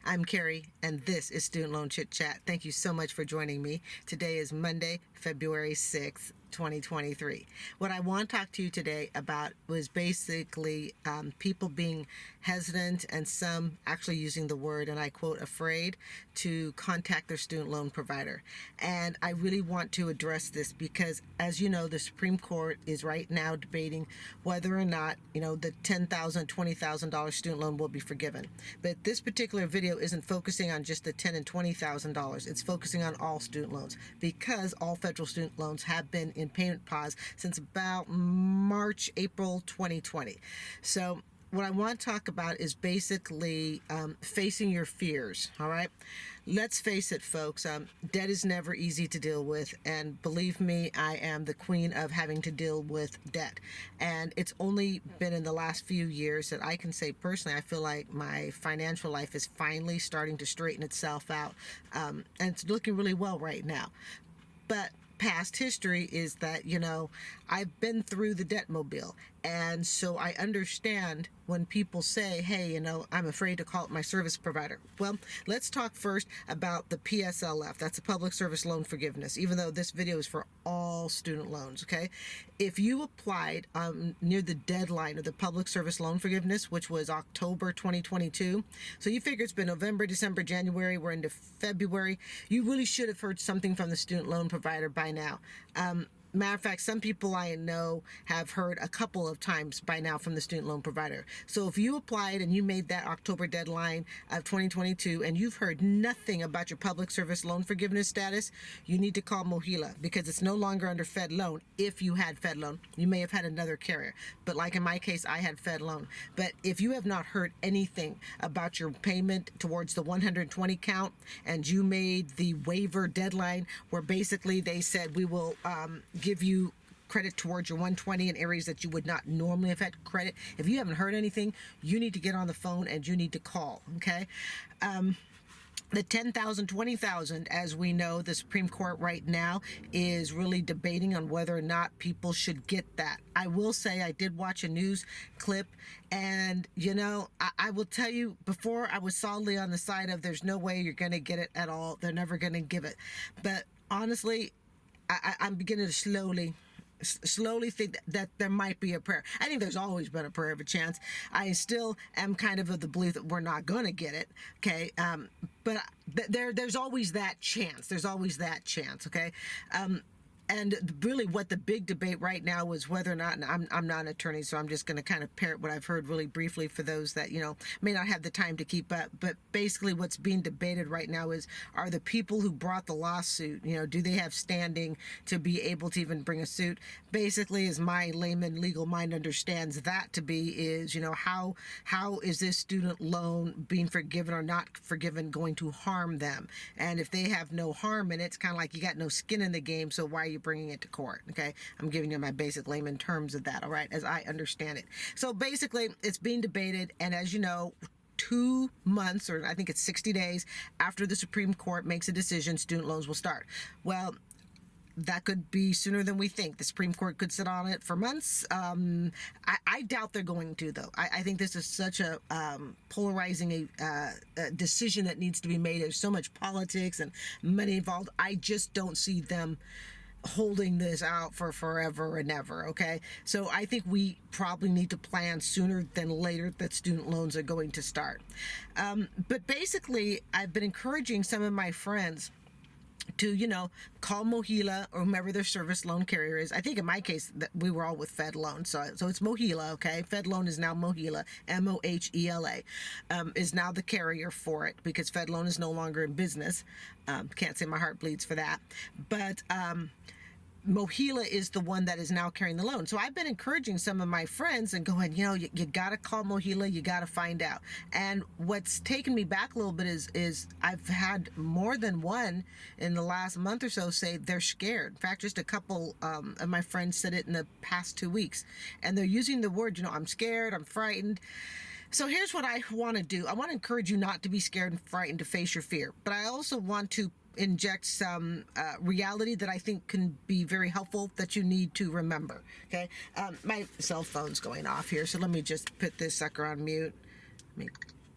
I'm Carrie, and this is Student Loan Chit-Chat. Thank you so much for joining me. Today is Monday, February 6th, 2023. What I want to talk to you today about was basically people being hesitant and some actually using the word, and I quote, afraid to contact their student loan provider. And I really want to address this because, as you know, the Supreme Court is right now debating whether or not, the $10,000, $20,000 student loan will be forgiven. But this particular video isn't focusing on just the $10,000 and $20,000. It's focusing on all student loans because all federal student loans have been in payment pause since about March, April 2020. So what I want to talk about is basically facing your fears, all right? Let's face it, folks, debt is never easy to deal with, and believe me, I am the queen of having to deal with debt. And it's only been in the last few years that I can say personally, I feel like my financial life is finally starting to straighten itself out, and it's looking really well right now. But past history is that, I've been through the debt mobile. And so I understand when people say, hey, I'm afraid to call up my service provider. Well, let's talk first about the PSLF. That's a public service loan forgiveness, even though this video is for all student loans, okay? If you applied near the deadline of the public service loan forgiveness, which was October 2022, so you figure it's been November, December, January, we're into February, you really should have heard something from the student loan provider by now. Matter of fact, some people I know have heard a couple of times by now from the student loan provider. So if you applied and you made that October deadline of 2022 and you've heard nothing about your public service loan forgiveness status, you need to call Mohila because it's no longer under Fed loan. If you had Fed loan, you may have had another carrier. But like in my case, I had Fed loan. But if you have not heard anything about your payment towards the 120 count and you made the waiver deadline where basically they said we will give you credit towards your 120 in areas that you would not normally have had credit. If you haven't heard anything, you need to get on the phone and you need to call, okay? The 10,000, 20,000, as we know, the Supreme Court right now is really debating on whether or not people should get that. I will say I did watch a news clip and, I will tell you, before I was solidly on the side of there's no way you're going to get it at all. They're never going to give it. But honestly, I'm beginning to slowly think that there might be a prayer. I think there's always been a prayer of a chance. I still am kind of the belief that we're not going to get it, okay? But there's always that chance. There's always that chance, okay? And really what the big debate right now is whether or not, and I'm not an attorney, so I'm just going to kind of parrot what I've heard really briefly for those that, may not have the time to keep up. But basically what's being debated right now is, are the people who brought the lawsuit, do they have standing to be able to even bring a suit? Basically, as my layman legal mind understands that to be, is, how is this student loan being forgiven or not forgiven going to harm them? And if they have no harm in it, it's kind of like you got no skin in the game, so why are you bringing it to court? Okay, I'm giving you my basic layman terms of that, all right, as I understand it. So basically, it's being debated, and as you know, 2 months, or I think it's 60 days after the Supreme Court makes a decision, student loans will start. Well, that could be sooner than we think. The Supreme Court could sit on it for months. I doubt they're going to, though. I think this is such a polarizing a decision that needs to be made. There's so much politics and money involved. I just don't see them holding this out for forever and ever, okay? So I think we probably need to plan sooner than later that student loans are going to start. But basically, I've been encouraging some of my friends to, call Mohila or whomever their service loan carrier is. I think in my case, that we were all with Fed Loan. So it's Mohila, okay? Fed Loan is now Mohila, Mohela, is now the carrier for it because Fed Loan is no longer in business. Can't say my heart bleeds for that. But Mohila is the one that is now carrying the loan. So I've been encouraging some of my friends and going, you got to call Mohila, you got to find out. And what's taken me back a little bit is I've had more than one in the last month or so say they're scared. In fact, just a couple of my friends said it in the past 2 weeks. And they're using the word, I'm scared, I'm frightened. So here's what I want to do. I want to encourage you not to be scared and frightened, to face your fear. But I also want to inject some reality that I think can be very helpful that you need to remember, okay? My cell phone's going off here, so let me just put this sucker on mute. Let me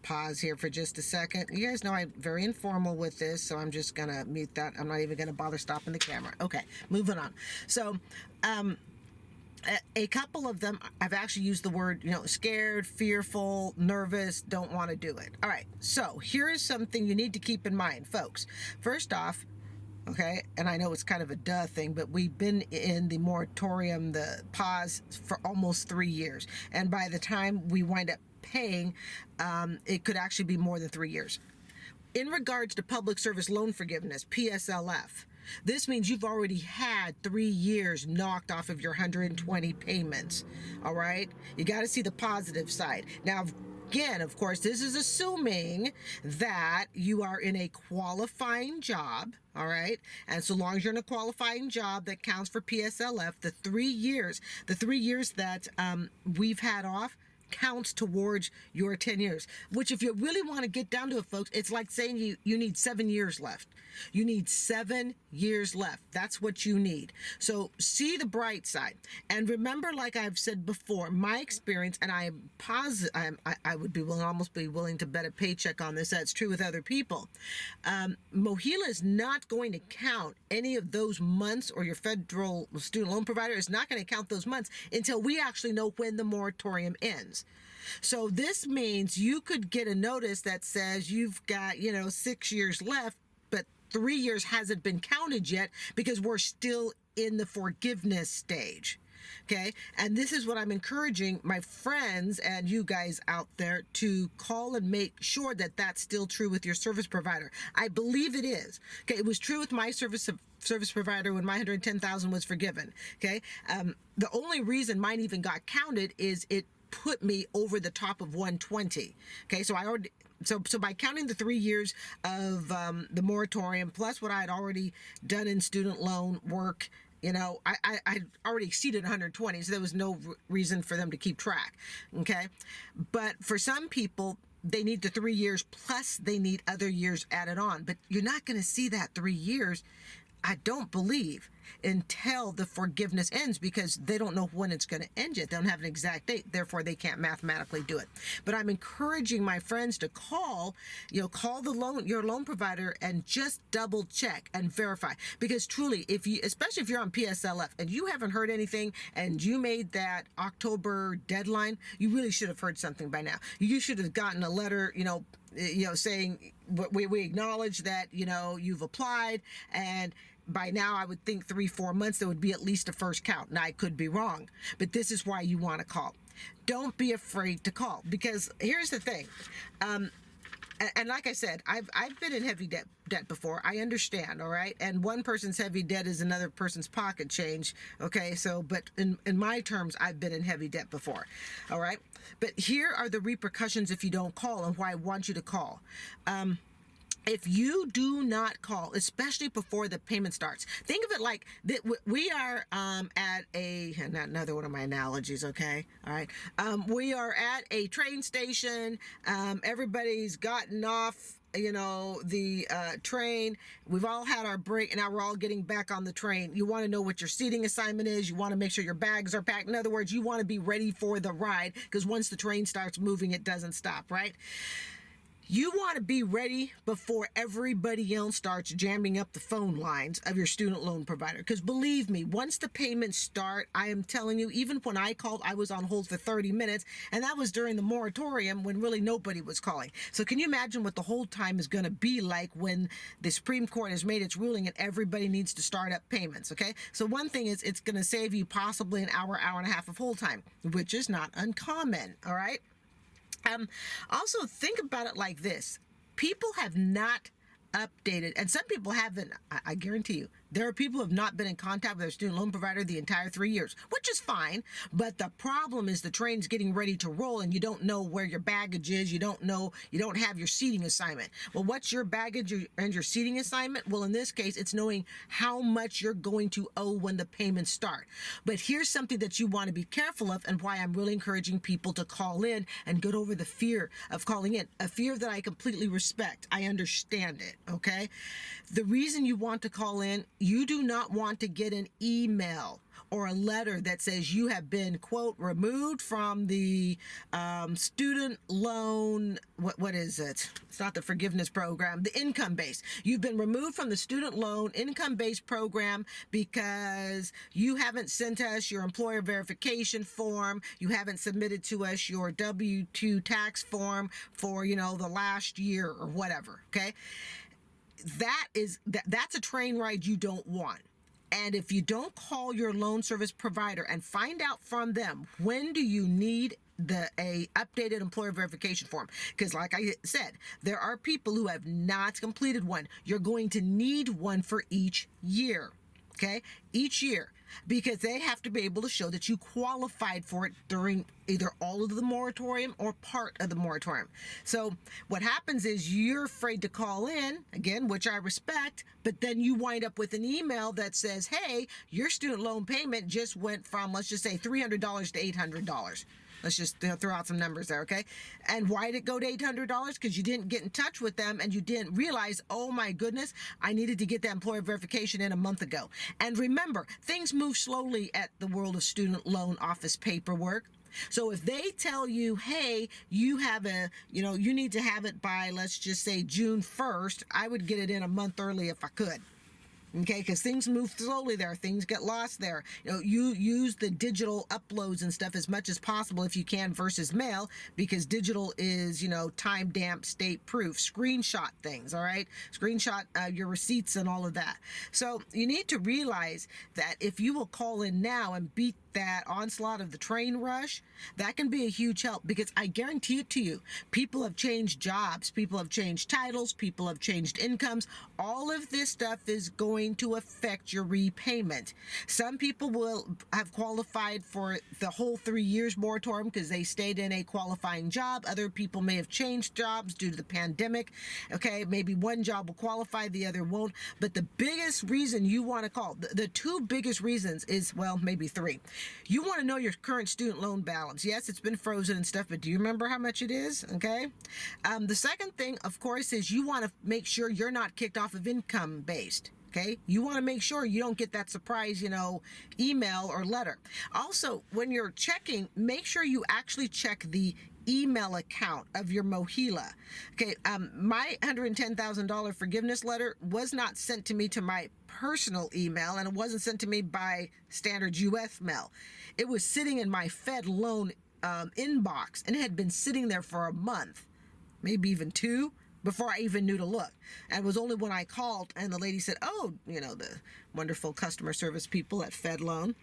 pause here for just a second. You guys know I'm very informal with this, so I'm just gonna mute that. I'm not even gonna bother stopping the camera. Okay, moving on. So a couple of them I've actually used the word, scared, fearful, nervous, don't want to do it. All right, so here is something you need to keep in mind, folks. First off, okay, and I know it's kind of a duh thing, but we've been in the moratorium, the pause, for almost 3 years. And by the time we wind up paying, it could actually be more than 3 years. In regards to public service loan forgiveness, PSLF, this means you've already had 3 years knocked off of your 120 payments. All right, you got to see the positive side. Now, again, of course, this is assuming that you are in a qualifying job, all right? And so long as you're in a qualifying job that counts for PSLF, the 3 years that we've had off counts towards your 10 years, which if you really want to get down to it, folks, it's like saying you need 7 years left. You need 7 years left. That's what you need. So see the bright side. And remember, like I've said before, my experience, and I would be almost be willing to bet a paycheck on this. That's true with other people. MOHELA is not going to count any of those months, or your federal student loan provider is not going to count those months until we actually know when the moratorium ends. So this means you could get a notice that says you've got, 6 years left, but 3 years hasn't been counted yet because we're still in the forgiveness stage. Okay, and this is what I'm encouraging my friends and you guys out there to call and make sure that that's still true with your service provider. I believe it is. Okay, it was true with my service provider when my 110,000 was forgiven. Okay, the only reason mine even got counted is it put me over the top of 120. Okay, so I already. So by counting the 3 years of the moratorium plus what I had already done in student loan work, I already exceeded 120, so there was no reason for them to keep track. Okay, but for some people, they need the 3 years plus they need other years added on. But you're not going to see that 3 years, I don't believe, until the forgiveness ends, because they don't know when it's going to end yet. They don't have an exact date, therefore they can't mathematically do it. But I'm encouraging my friends to call your loan provider and just double check and verify, because truly, especially if you're on PSLF and you haven't heard anything and you made that October deadline, you really should have heard something by now. You should have gotten a letter, saying we acknowledge that you've applied, and by now I would think 3-4 months there would be at least a first count. Now I could be wrong, but this is why you want to call. Don't be afraid to call, because here's the thing. And like I said, I've been in heavy debt before. I understand, all right? And one person's heavy debt is another person's pocket change, okay? So, but in my terms, I've been in heavy debt before, all right? But here are the repercussions if you don't call, and why I want you to call. If you do not call, especially before the payment starts, think of it like that. We are at another one of my analogies, okay? All right. We are at a train station. Everybody's gotten off the train. We've all had our break, and now we're all getting back on the train. You want to know what your seating assignment is. You want to make sure your bags are packed. In other words, you want to be ready for the ride, because once the train starts moving, it doesn't stop, right? You want to be ready before everybody else starts jamming up the phone lines of your student loan provider. Because believe me, once the payments start, I am telling you, even when I called, I was on hold for 30 minutes, and that was during the moratorium when really nobody was calling. So can you imagine what the hold time is going to be like when the Supreme Court has made its ruling and everybody needs to start up payments, okay? So one thing is, it's going to save you possibly an hour and a half of hold time, which is not uncommon, all right? Also, think about it like this. People have not updated, and some people haven't. I guarantee you, there are people who have not been in contact with their student loan provider the entire 3 years, which is fine. But the problem is the train's getting ready to roll, and you don't know where your baggage is. You don't have your seating assignment. Well, what's your baggage and your seating assignment? Well, in this case, it's knowing how much you're going to owe when the payments start. But here's something that you want to be careful of, and why I'm really encouraging people to call in and get over the fear of calling in. A fear that I completely respect. I understand it, okay? The reason you want to call in you do not want to get an email or a letter that says you have been, quote, removed from the student loan, what is it? It's not the forgiveness program, the Incomebased. You've been removed from the student loan Incomebased program because you haven't sent us your employer verification form. You haven't submitted to us your W-2 tax form for, the last year or whatever, okay? That's a train ride you don't want. And if you don't call your loan service provider and find out from them, when do you need a updated employer verification form? Because like I said, there are people who have not completed one. You're going to need one for each year. Okay, each year, because they have to be able to show that you qualified for it during either all of the moratorium or part of the moratorium. So what happens is you're afraid to call in, again, which I respect, but then you wind up with an email that says, hey, your student loan payment just went from, let's just say, $300 to $800. Let's just throw out some numbers there, okay? And why did it go to $800? Because you didn't get in touch with them and you didn't realize, oh my goodness, I needed to get that employer verification in a month ago. And remember, things move slowly at the world of student loan office paperwork. So if they tell you, hey, you have you need to have it by, let's just say, June 1st, I would get it in a month early if I could. Okay, because things move slowly there. Things get lost there. You use the digital uploads and stuff as much as possible if you can versus mail, because digital is, time stamped, state proof. Screenshot things, all right? Screenshot your receipts and all of that. So you need to realize that if you will call in now and beat that onslaught of the train rush, that can be a huge help, because I guarantee it to you, people have changed jobs, people have changed titles, people have changed incomes. All of this stuff is going to affect your repayment. Some people will have qualified for the whole 3 years moratorium because they stayed in a qualifying job. Other people may have changed jobs due to the pandemic. Okay, maybe one job will qualify, the other won't. But the biggest reason you want to call, the two biggest reasons is, well, maybe three. You want to know your current student loan balance. Yes, it's been frozen and stuff, but do you remember how much it is? Okay. The second thing, of course, is you want to make sure you're not kicked off of Incomebased. Okay, you want to make sure you don't get that surprise, email or letter. Also, when you're checking, make sure you actually check the email account of your MOHELA. Okay, my $110,000 forgiveness letter was not sent to me to my personal email, and it wasn't sent to me by standard U.S. mail. It was sitting in my Fed loan inbox, and it had been sitting there for a month, maybe even two, before I even knew to look. And it was only when I called and the lady said, oh, the wonderful customer service people at Fed Loan,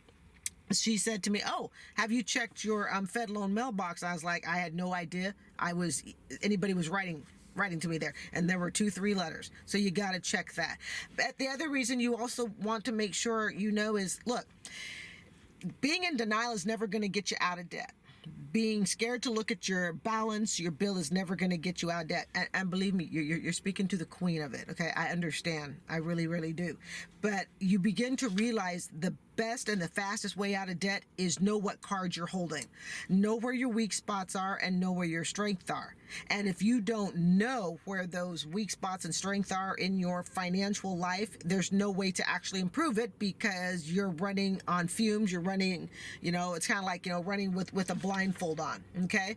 she said to me, oh, have you checked your Fed Loan mailbox? I was like, I had no idea anybody was writing to me there. And there were 2-3 letters. So you got to check that. But the other reason you also want to make sure is, look, being in denial is never going to get you out of debt. Being scared to look at your balance, your bill, is never going to get you out of debt. And believe me, you're speaking to the queen of it, okay? I understand. I really, really do. But you begin to realize the best and the fastest way out of debt is know what cards you're holding. Know where your weak spots are and know where your strengths are. And if you don't know where those weak spots and strengths are in your financial life, there's no way to actually improve it, because you're running on fumes. You're running, it's kind of like, running with a blindfold on, okay?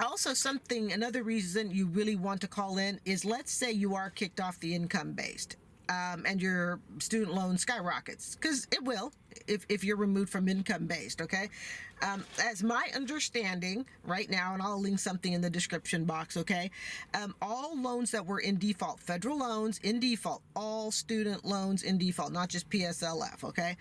Also, another reason you really want to call in is, let's say you are kicked off the Incomebased. And your student loan skyrockets, because it will if you're removed from Incomebased, okay? As my understanding right now, and I'll link something in the description box, okay? All loans that were in default, federal loans in default, all student loans in default, not just PSLF, okay,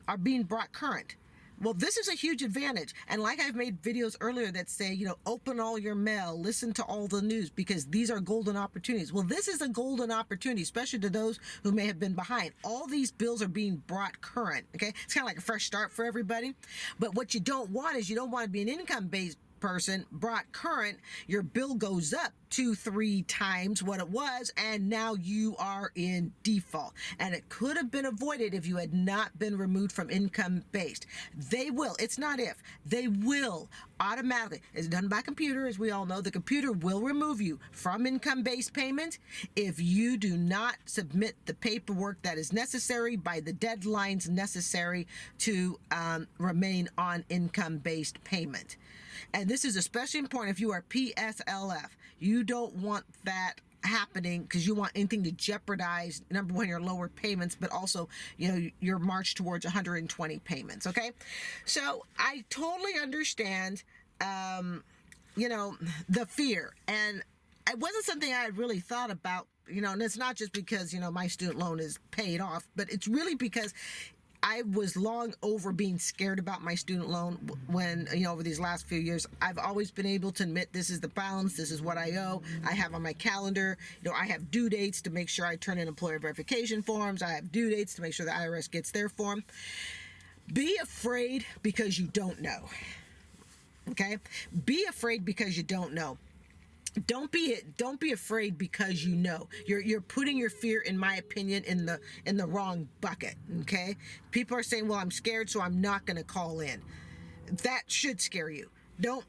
are being brought current. Well, this is a huge advantage. And like I've made videos earlier that say, open all your mail, listen to all the news, because these are golden opportunities. Well, this is a golden opportunity, especially to those who may have been behind. All these bills are being brought current, okay? It's kind of like a fresh start for everybody. But what you don't want is, you don't want to be an income-based person brought current, your bill goes up 2, 3 times what it was, and now you are in default. And it could have been avoided if you had not been removed from Incomebased. They will, it's not if, they will automatically, it's done by computer, as we all know, the computer will remove you from Income-based payment if you do not submit the paperwork that is necessary by the deadlines necessary to remain on income-based payment. And this is especially important if you are PSLF. You don't want that happening because you want anything to jeopardize, number one, your lower payments, but also, your march towards 120 payments. Okay. So I totally understand, the fear, and it wasn't something I had really thought about, and it's not just because, my student loan is paid off, but it's really because I was long over being scared about my student loan when, over these last few years. I've always been able to admit this is the balance, this is what I owe. I have on my calendar, I have due dates to make sure I turn in employer verification forms. I have due dates to make sure the IRS gets their form. Be afraid because you don't know. Okay? Be afraid because you don't know. Don't be afraid because you know. You're putting your fear, in my opinion, in the wrong bucket. Okay? People are saying, well, I'm scared, so I'm not going to call in. That should scare you. Don't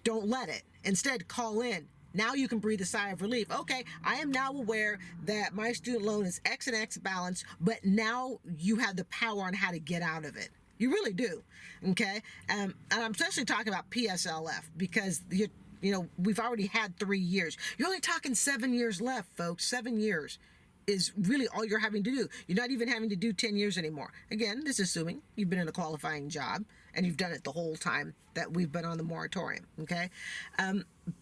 let it. Instead, call in. Now you can breathe a sigh of relief. Okay, I am now aware that my student loan is X and X balance, but now you have the power on how to get out of it. You really do. Okay? And I'm especially talking about PSLF because we've already had 3 years. You're only talking 7 years left, folks. 7 years is really all you're having to do. You're not even having to do 10 years anymore. Again, this is assuming you've been in a qualifying job and you've done it the whole time that we've been on the moratorium, okay?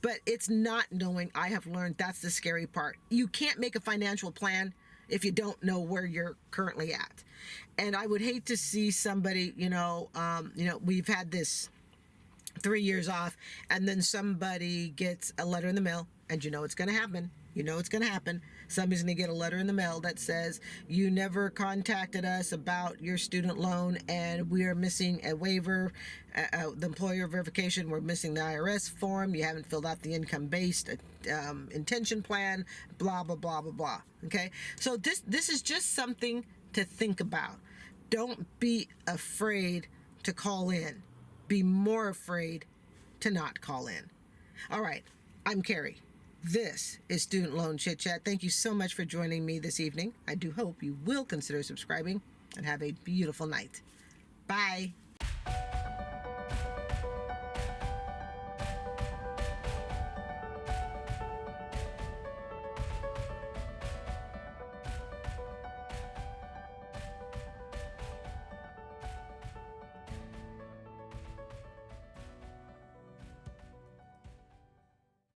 But it's not knowing. I have learned that's the scary part. You can't make a financial plan if you don't know where you're currently at. And I would hate to see somebody, we've had this 3 years off, and then somebody gets a letter in the mail, and it's going to happen. It's going to happen. Somebody's going to get a letter in the mail that says, you never contacted us about your student loan, and we are missing a waiver, the employer verification, we're missing the IRS form, you haven't filled out the income-based intention plan, blah, blah, blah, blah, blah. Okay? So this is just something to think about. Don't be afraid to call in. Be more afraid to not call in. All right, I'm Carrie. This is Student Loan Chit-Chat. Thank you so much for joining me this evening. I do hope you will consider subscribing, and have a beautiful night. Bye.